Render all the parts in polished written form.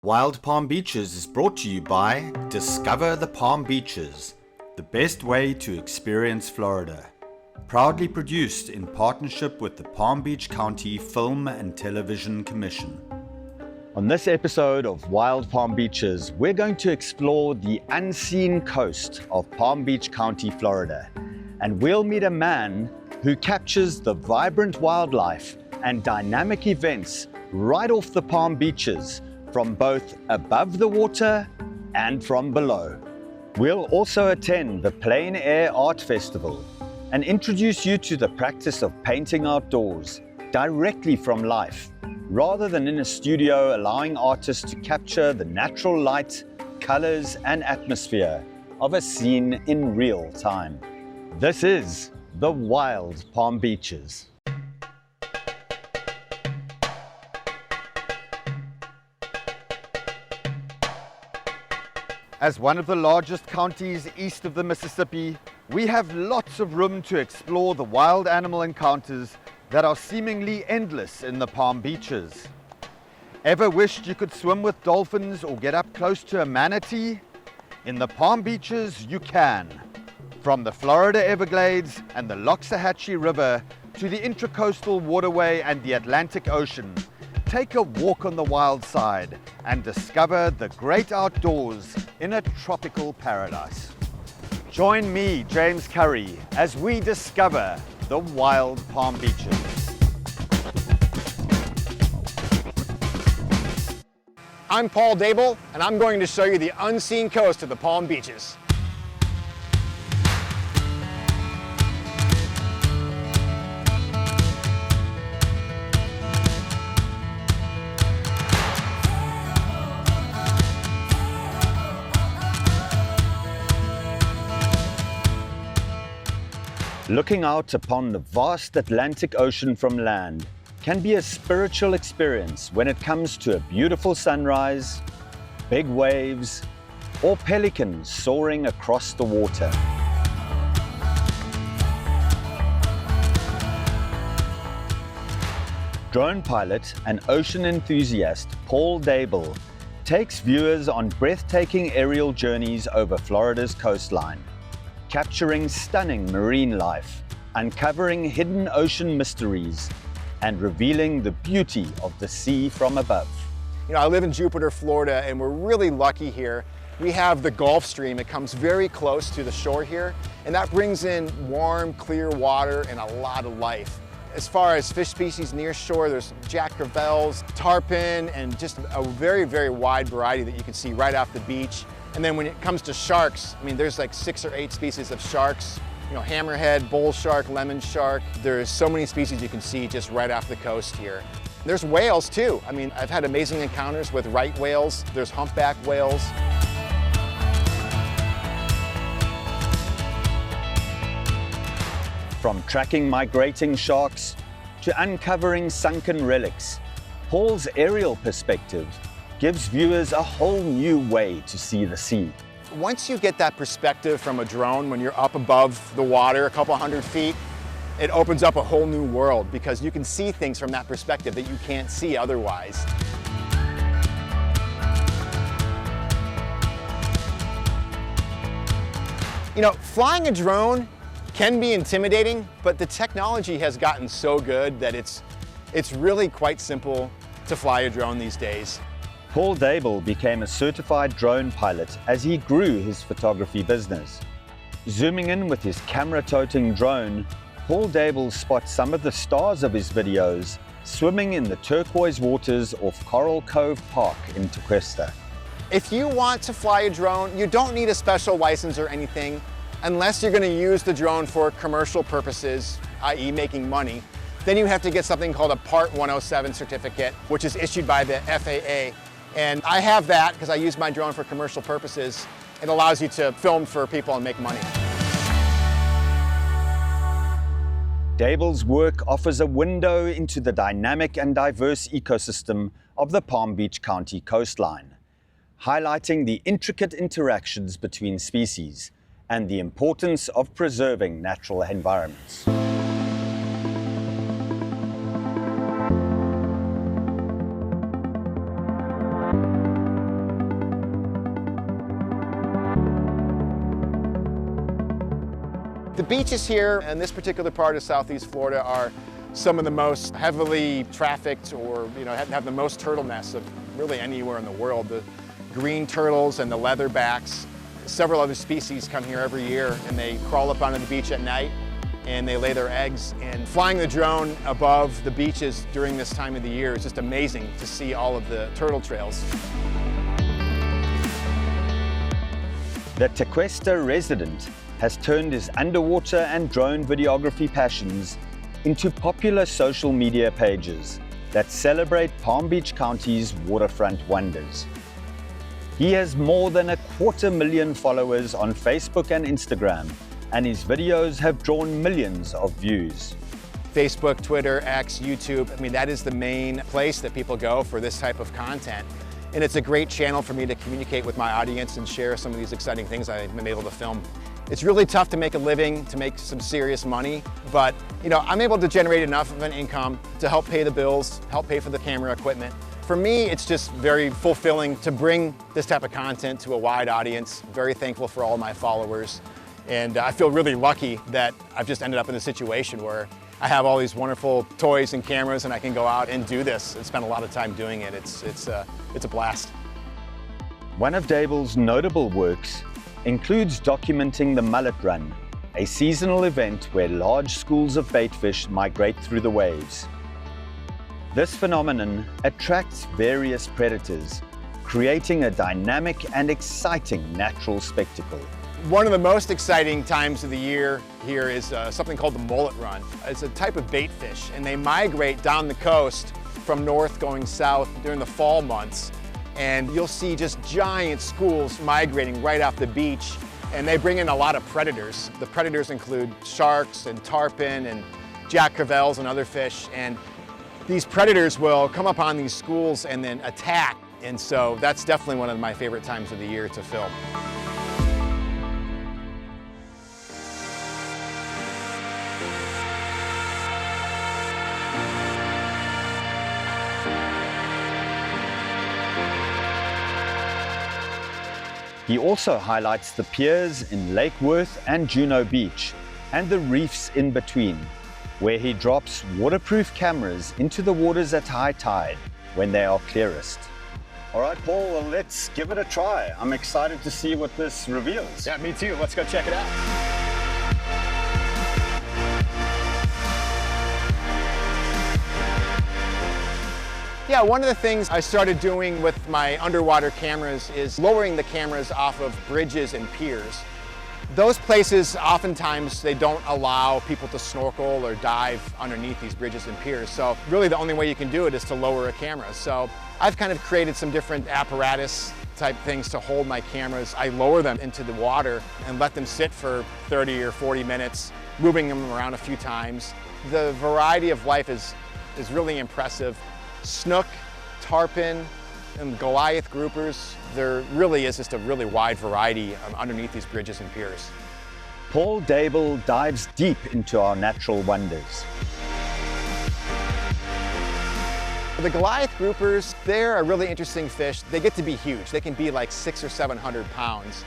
Wild Palm Beaches is brought to you by Discover the Palm Beaches, the best way to experience Florida. Proudly produced in partnership with the Palm Beach County Film and Television Commission. On this episode of Wild Palm Beaches, we're going to explore the unseen coast of Palm Beach County, Florida. And we'll meet a man who captures the vibrant wildlife and dynamic events right off the Palm Beaches, from both above the water and from below. We'll also attend the PLEIN Air Art Festival and introduce you to the practice of painting outdoors directly from life, rather than in a studio allowing artists to capture the natural light, colors, and atmosphere of a scene in real time. This is the Wild Palm Beaches. As one of the largest counties east of the Mississippi, we have lots of room to explore the wild animal encounters that are seemingly endless in the Palm Beaches. Ever wished you could swim with dolphins or get up close to a manatee? In the Palm Beaches, you can. From the Florida Everglades and the Loxahatchee River to the Intracoastal waterway and the Atlantic Ocean, take a walk on the wild side and discover the great outdoors in a tropical paradise. Join me, James Currie, as we discover the Wild Palm Beaches. I'm Paul Dabill, and I'm going to show you the unseen coast of the Palm Beaches. Looking out upon the vast Atlantic Ocean from land can be a spiritual experience when it comes to a beautiful sunrise, big waves, or pelicans soaring across the water. Drone pilot and ocean enthusiast Paul Dabill takes viewers on breathtaking aerial journeys over Florida's coastline, capturing stunning marine life, uncovering hidden ocean mysteries, and revealing the beauty of the sea from above. You know, I live in Jupiter, Florida, and we're really lucky here. We have the Gulf Stream. It comes very close to the shore here, and that brings in warm, clear water and a lot of life. As far as fish species near shore, there's jack crevalles, tarpon, and just a very, very wide variety that you can see right off the beach. And then when it comes to sharks, I mean, there's like 6 or 8 species of sharks. You know, hammerhead, bull shark, lemon shark. There's so many species you can see just right off the coast here. There's whales too. I mean, I've had amazing encounters with right whales. There's humpback whales. From tracking migrating sharks to uncovering sunken relics, Paul's aerial perspective gives viewers a whole new way to see the sea. Once you get that perspective from a drone, when you're up above the water a couple hundred feet, it opens up a whole new world because you can see things from that perspective that you can't see otherwise. You know, flying a drone can be intimidating, but the technology has gotten so good that it's really quite simple to fly a drone these days. Paul Dabill became a certified drone pilot as he grew his photography business. Zooming in with his camera-toting drone, Paul Dabill spots some of the stars of his videos swimming in the turquoise waters off Coral Cove Park in Intracoastal. If you want to fly a drone, you don't need a special license or anything unless you're going to use the drone for commercial purposes, i.e. making money. Then you have to get something called a Part 107 certificate, which is issued by the FAA. And I have that because I use my drone for commercial purposes. It allows you to film for people and make money. Dabill's work offers a window into the dynamic and diverse ecosystem of the Palm Beach County coastline, highlighting the intricate interactions between species and the importance of preserving natural environments. The beaches here in this particular part of Southeast Florida are some of the most heavily trafficked, or have the most turtle nests of really anywhere in the world. The green turtles and the leatherbacks. Several other species come here every year, and they crawl up onto the beach at night and they lay their eggs. And flying the drone above the beaches during this time of the year is just amazing to see all of the turtle trails. The Tequesta resident has turned his underwater and drone videography passions into popular social media pages that celebrate Palm Beach County's waterfront wonders. He has more than 250,000 followers on Facebook and Instagram, and his videos have drawn millions of views. Facebook, Twitter, X, YouTube, I mean, that is the main place that people go for this type of content. And it's a great channel for me to communicate with my audience and share some of these exciting things I've been able to film. It's really tough to make a living, to make some serious money, but I'm able to generate enough of an income to help pay the bills, help pay for the camera equipment. For me, it's just very fulfilling to bring this type of content to a wide audience. Very thankful for all my followers. And I feel really lucky that I've just ended up in a situation where I have all these wonderful toys and cameras, and I can go out and do this and spend a lot of time doing it. It's a blast. One of Dabill's notable works includes documenting the mullet run, a seasonal event where large schools of baitfish migrate through the waves. This phenomenon attracts various predators, creating a dynamic and exciting natural spectacle. One of the most exciting times of the year here is something called the mullet run. It's a type of bait fish, and they migrate down the coast from north going south during the fall months. And you'll see just giant schools migrating right off the beach, and they bring in a lot of predators. The predators include sharks and tarpon and jack crevalles and other fish. And these predators will come upon these schools and then attack. And so that's definitely one of my favorite times of the year to film. He also highlights the piers in Lake Worth and Juno Beach, and the reefs in between, where he drops waterproof cameras into the waters at high tide when they are clearest. All right, Paul, well, let's give it a try. I'm excited to see what this reveals. Yeah, me too. Let's go check it out. Yeah, one of the things I started doing with my underwater cameras is lowering the cameras off of bridges and piers. Those places, oftentimes, they don't allow people to snorkel or dive underneath these bridges and piers. So really the only way you can do it is to lower a camera. So I've kind of created some different apparatus type things to hold my cameras. I lower them into the water and let them sit for 30 or 40 minutes, moving them around a few times. The variety of life is really impressive. Snook, tarpon, and Goliath groupers, there really is just a really wide variety underneath these bridges and piers. Paul Dabill dives deep into our natural wonders. The Goliath groupers, they're a really interesting fish. They get to be huge. They can be like 600 or 700 pounds.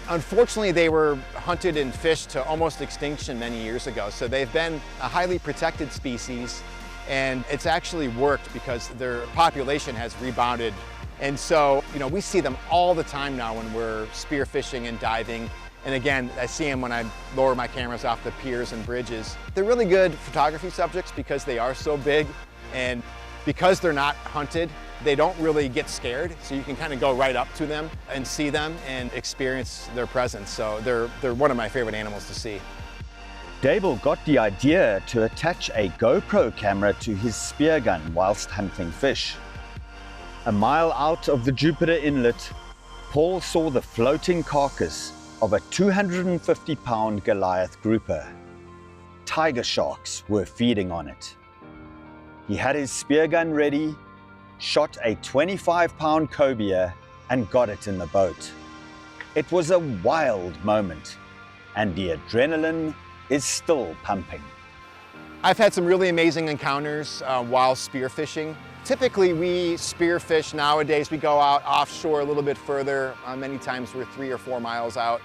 Unfortunately, they were hunted and fished to almost extinction many years ago, so they've been a highly protected species. And it's actually worked because their population has rebounded. And so, we see them all the time now when we're spearfishing and diving. And again, I see them when I lower my cameras off the piers and bridges. They're really good photography subjects because they are so big, and because they're not hunted, they don't really get scared. So you can kind of go right up to them and see them and experience their presence. So they're one of my favorite animals to see. Dabill got the idea to attach a GoPro camera to his spear gun whilst hunting fish. A mile out of the Jupiter Inlet, Paul saw the floating carcass of a 250-pound Goliath grouper. Tiger sharks were feeding on it. He had his spear gun ready, shot a 25-pound cobia, and got it in the boat. It was a wild moment, and the adrenaline is still pumping. I've had some really amazing encounters while spearfishing. Typically we spearfish nowadays, we go out offshore a little bit further. Many times we're 3 or 4 miles out.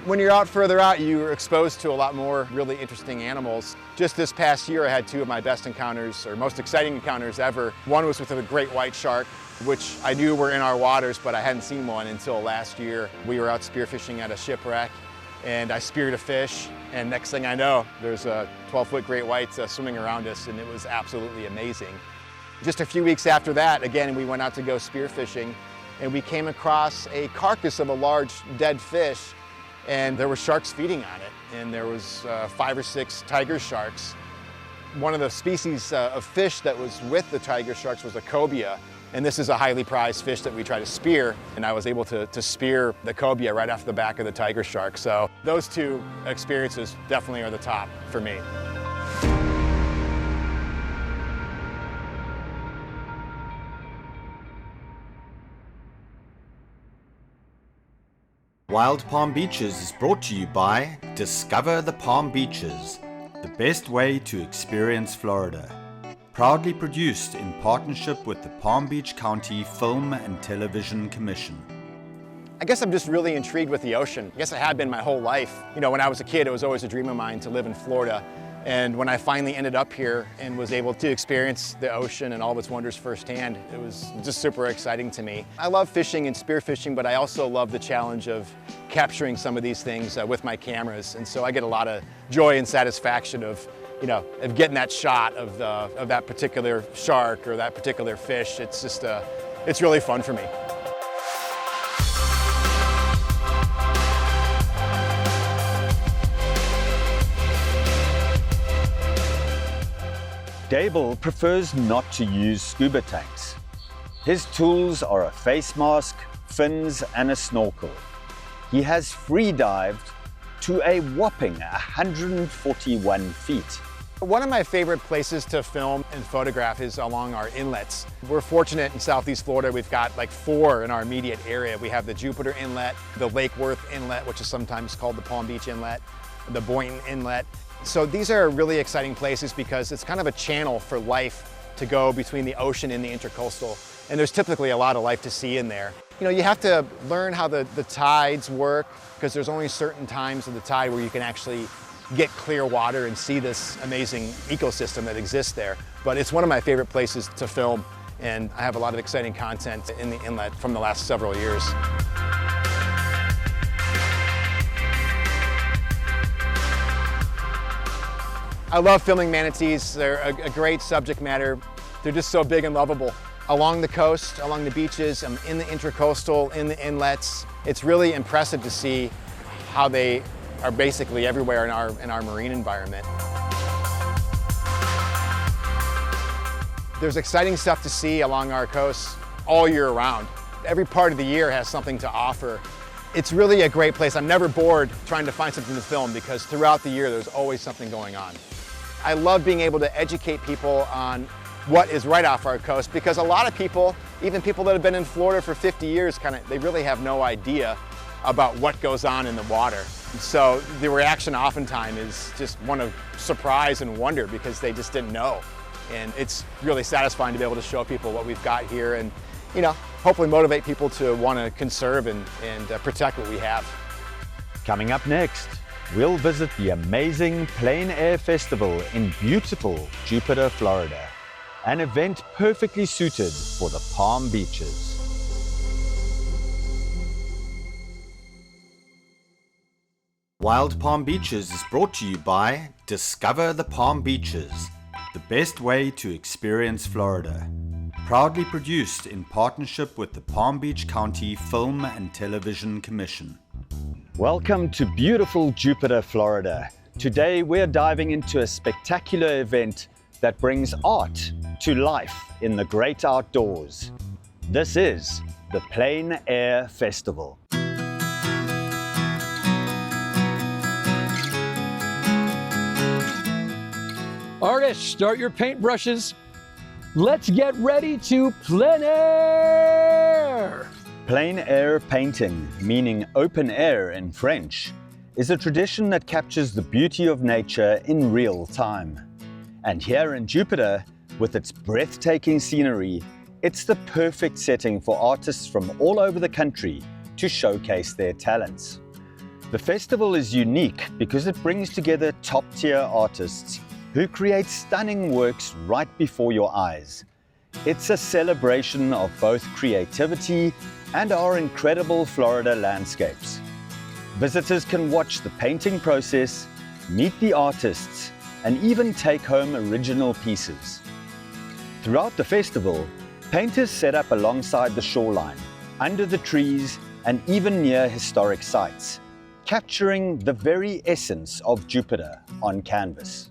When you're out further out, you're exposed to a lot more really interesting animals. Just this past year, I had two of my best encounters, or most exciting encounters ever. One was with a great white shark, which I knew were in our waters, but I hadn't seen one until last year. We were out spearfishing at a shipwreck, and I speared a fish, and next thing I know, there's a 12-foot great white swimming around us, and it was absolutely amazing. Just a few weeks after that, again, we went out to go spearfishing, and we came across a carcass of a large dead fish, and there were sharks feeding on it, and there was 5 or 6 tiger sharks. One of the species of fish that was with the tiger sharks was a cobia, and this is a highly prized fish that we try to spear, and I was able to spear the cobia right off the back of the tiger shark. So those two experiences definitely are the top for me. Wild Palm Beaches is brought to you by Discover the Palm Beaches, the best way to experience Florida. Proudly produced in partnership with the Palm Beach County Film and Television Commission. I guess I'm just really intrigued with the ocean. I guess I have been my whole life. You know, when I was a kid, it was always a dream of mine to live in Florida. And when I finally ended up here and was able to experience the ocean and all of its wonders firsthand, it was just super exciting to me. I love fishing and spearfishing, but I also love the challenge of capturing some of these things with my cameras. And so I get a lot of joy and satisfaction of getting that shot of that particular shark or that particular fish. It's just, it's really fun for me. Dabill prefers not to use scuba tanks. His tools are a face mask, fins, and a snorkel. He has free dived to a whopping 141 feet. One of my favorite places to film and photograph is along our inlets. We're fortunate in Southeast Florida, we've got like 4 in our immediate area. We have the Jupiter Inlet, the Lake Worth Inlet, which is sometimes called the Palm Beach Inlet, the Boynton Inlet. So these are really exciting places because it's kind of a channel for life to go between the ocean and the Intracoastal. And there's typically a lot of life to see in there. You know, you have to learn how the tides work because there's only certain times of the tide where you can actually get clear water and see this amazing ecosystem that exists there. But it's one of my favorite places to film, and I have a lot of exciting content in the inlet from the last several years. I love filming manatees. They're a great subject matter. They're just so big and lovable. Along the coast, along the beaches, in the Intracoastal, in the inlets, it's really impressive to see how they are basically everywhere in our marine environment. There's exciting stuff to see along our coasts all year round. Every part of the year has something to offer. It's really a great place. I'm never bored trying to find something to film because throughout the year there's always something going on. I love being able to educate people on what is right off our coast because a lot of people, even people that have been in Florida for 50 years, they really have no idea about what goes on in the water. So the reaction oftentimes is just one of surprise and wonder because they just didn't know. And it's really satisfying to be able to show people what we've got here and, hopefully motivate people to want to conserve and protect what we have. Coming up next, we'll visit the amazing Plein Air Festival in beautiful Jupiter, Florida, an event perfectly suited for the Palm Beaches. Wild Palm Beaches is brought to you by Discover the Palm Beaches, the best way to experience Florida. Proudly produced in partnership with the Palm Beach County Film and Television Commission. Welcome to beautiful Jupiter, Florida. Today we're diving into a spectacular event that brings art to life in the great outdoors. This is the Plein Air Festival. Artists, start your paintbrushes. Let's get ready to plein air! Plein air painting, meaning open air in French, is a tradition that captures the beauty of nature in real time. And here in Jupiter, with its breathtaking scenery, it's the perfect setting for artists from all over the country to showcase their talents. The festival is unique because it brings together top-tier artists who create stunning works right before your eyes. It's a celebration of both creativity and our incredible Florida landscapes. Visitors can watch the painting process, meet the artists, and even take home original pieces. Throughout the festival, painters set up alongside the shoreline, under the trees, and even near historic sites, capturing the very essence of Jupiter on canvas.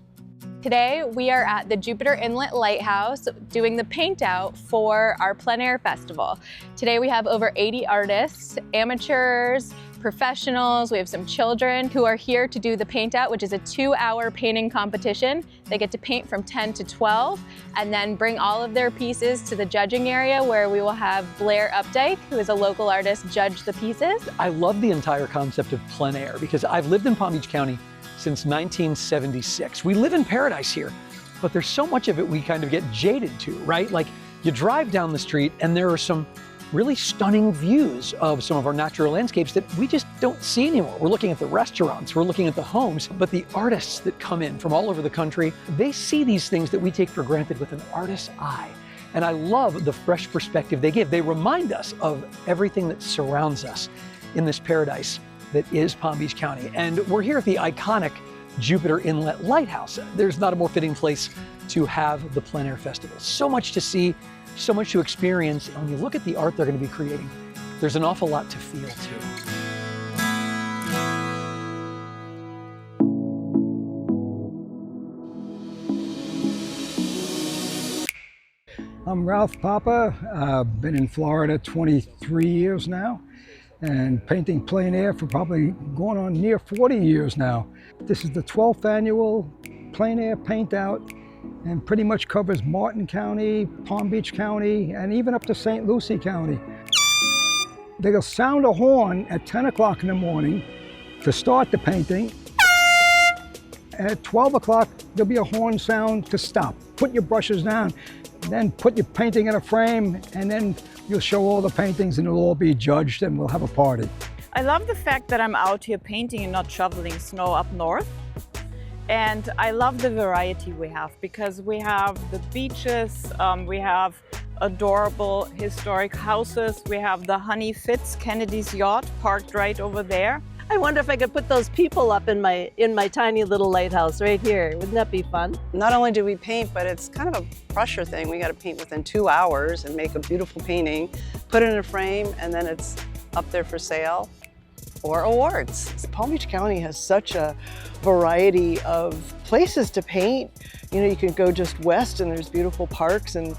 Today, we are at the Jupiter Inlet Lighthouse doing the paint out for our plein air festival. Today, we have over 80 artists, amateurs, professionals. We have some children who are here to do the paint out, which is a 2-hour painting competition. They get to paint from 10 to 12 and then bring all of their pieces to the judging area where we will have Blair Updike, who is a local artist, judge the pieces. I love the entire concept of plein air because I've lived in Palm Beach County since 1976. We live in paradise here, but there's so much of it we kind of get jaded to, right? Like you drive down the street and there are some really stunning views of some of our natural landscapes that we just don't see anymore. We're looking at the restaurants, we're looking at the homes, but the artists that come in from all over the country, they see these things that we take for granted with an artist's eye. And I love the fresh perspective they give. They remind us of everything that surrounds us in this paradise that is Palm Beach County. And we're here at the iconic Jupiter Inlet Lighthouse. There's not a more fitting place to have the plein air festival. So much to see, so much to experience. And when you look at the art they're going to be creating, there's an awful lot to feel too. I'm Ralph Papa. I've been in Florida 23 years now and painting plein air for probably going on near 40 years now. This is the 12th annual plein air paint out and pretty much covers Martin County, Palm Beach County, and even up to St. Lucie County. They'll sound a horn at 10 o'clock in the morning to start the painting. At 12 o'clock, there'll be a horn sound to stop. Put your brushes down, then put your painting in a frame, and then you'll show all the paintings and it'll all be judged and we'll have a party. I love the fact that I'm out here painting and not shoveling snow up north. And I love the variety we have because we have the beaches, we have adorable historic houses, we have the Honey Fitz, Kennedy's yacht, parked right over there. I wonder if I could put those people up in my tiny little lighthouse right here. Wouldn't that be fun? Not only do we paint, but it's kind of a pressure thing. We got to paint within 2 hours and make a beautiful painting, put it in a frame, and then it's up there for sale or awards. Palm Beach County has such a variety of places to paint. You know, you can go just west and there's beautiful parks, and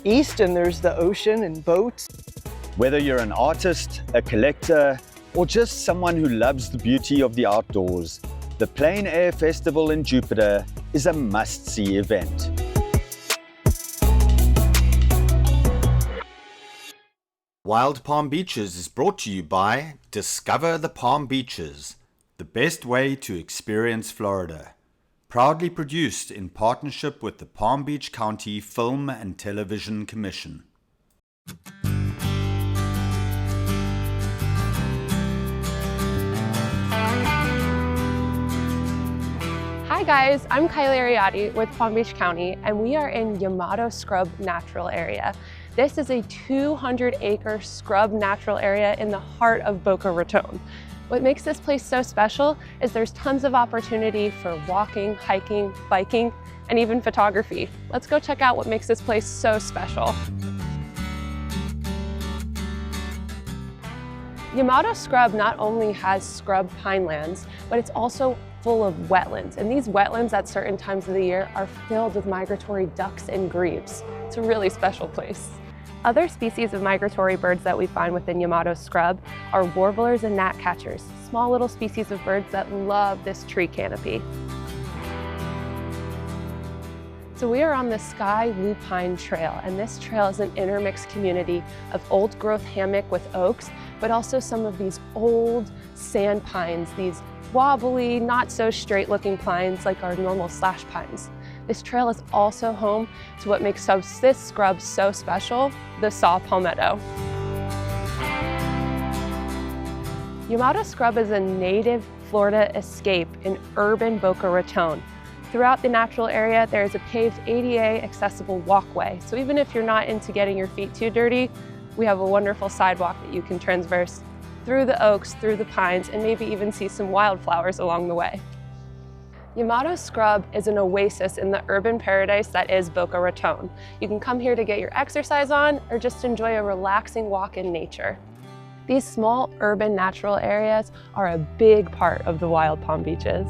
east and there's the ocean and boats. Whether you're an artist, a collector, or just someone who loves the beauty of the outdoors, the Plein Air Festival in Jupiter is a must-see event. Wild Palm Beaches is brought to you by Discover the Palm Beaches, the best way to experience Florida. Proudly produced in partnership with the Palm Beach County Film and Television Commission. Hi guys, I'm Kylie Ariadne with Palm Beach County, and we are in YAMATO Scrub Natural Area. This is a 200-acre scrub natural area in the heart of Boca Raton. What makes this place so special is there's tons of opportunity for walking, hiking, biking, and even photography. Let's go check out what makes this place so special. YAMATO Scrub not only has scrub pinelands, but it's also full of wetlands. And these wetlands at certain times of the year are filled with migratory ducks and grebes. It's a really special place. Other species of migratory birds that we find within YAMATO Scrub are warblers and gnatcatchers, small little species of birds that love this tree canopy. So we are on the Sky Lupine Trail, and this trail is an intermixed community of old growth hammock with oaks, but also some of these old sand pines, these wobbly, not so straight looking pines like our normal slash pines. This trail is also home to what makes this scrub so special, the saw palmetto. Yamato Scrub is a native Florida escape in urban Boca Raton. Throughout the natural area, there is a paved ADA accessible walkway. So even if you're not into getting your feet too dirty, we have a wonderful sidewalk that you can traverse through the oaks, through the pines, and maybe even see some wildflowers along the way. Yamato Scrub is an oasis in the urban paradise that is Boca Raton. You can come here to get your exercise on or just enjoy a relaxing walk in nature. These small urban natural areas are a big part of the Wild Palm Beaches.